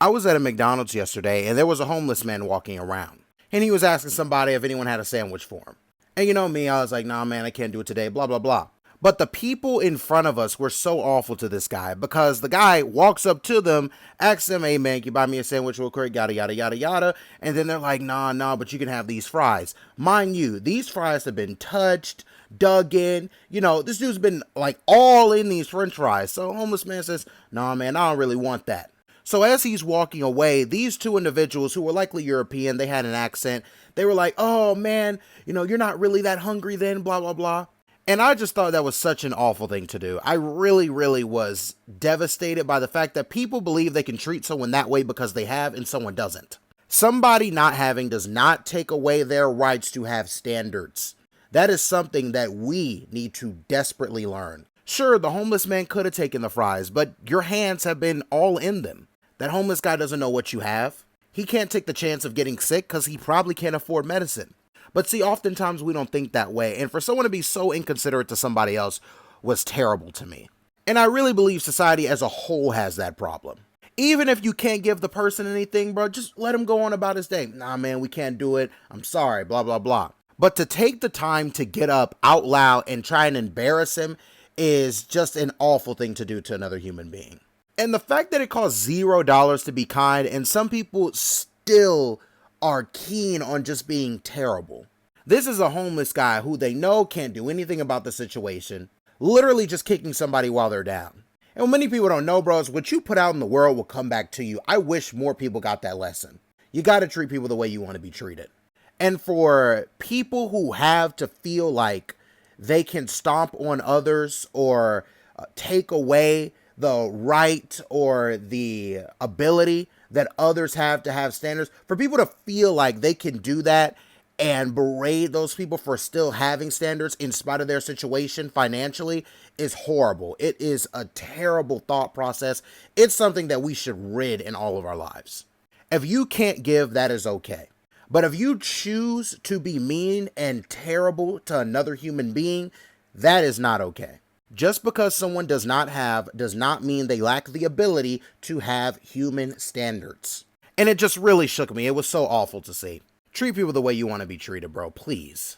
I was at a McDonald's yesterday and there was a homeless man walking around. And he was asking somebody if anyone had a sandwich for him. And you know me, I was like, nah, man, I can't do it today, blah, blah, blah. But the people in front of us were so awful to this guy because the guy walks up to them, asks them, hey, man, can you buy me a sandwich real quick, yada, yada, yada, yada. And then they're like, nah, but you can have these fries. Mind you, these fries have been touched, dug in. You know, this dude's been like all in these french fries. So homeless man says, nah, man, I don't really want that. So as he's walking away, these two individuals who were likely European, they had an accent, they were like, oh man, you're not really that hungry then, blah, blah, blah. And I just thought that was such an awful thing to do. I really, really was devastated by the fact that people believe they can treat someone that way because they have and someone doesn't. Somebody not having does not take away their rights to have standards. That is something that we need to desperately learn. Sure, the homeless man could have taken the fries, but your hands have been all in them. That homeless guy doesn't know what you have. He can't take the chance of getting sick because he probably can't afford medicine. But see, oftentimes we don't think that way, and for someone to be so inconsiderate to somebody else was terrible to me. And I really believe society as a whole has that problem. Even if you can't give the person anything, bro, just let him go on about his day. Nah, man, we can't do it. I'm sorry, blah, blah, blah. But to take the time to get up out loud and try and embarrass him is just an awful thing to do to another human being. And the fact that it costs $0 to be kind, and some people still are keen on just being terrible. This is a homeless guy who they know can't do anything about the situation, literally just kicking somebody while they're down. And what many people don't know, bros, what you put out in the world will come back to you. I wish more people got that lesson. You got to treat people the way you want to be treated. And for people who have to feel like they can stomp on others or take away the right or the ability that others have to have standards, for people to feel like they can do that and berate those people for still having standards in spite of their situation financially is horrible. It is a terrible thought process. It's something that we should rid in all of our lives. If you can't give, that is okay. But if you choose to be mean and terrible to another human being, that is not okay. Just because someone does not have does not mean they lack the ability to have human standards. And it just really shook me. It was so awful to see. Treat people the way you want to be treated, bro, please.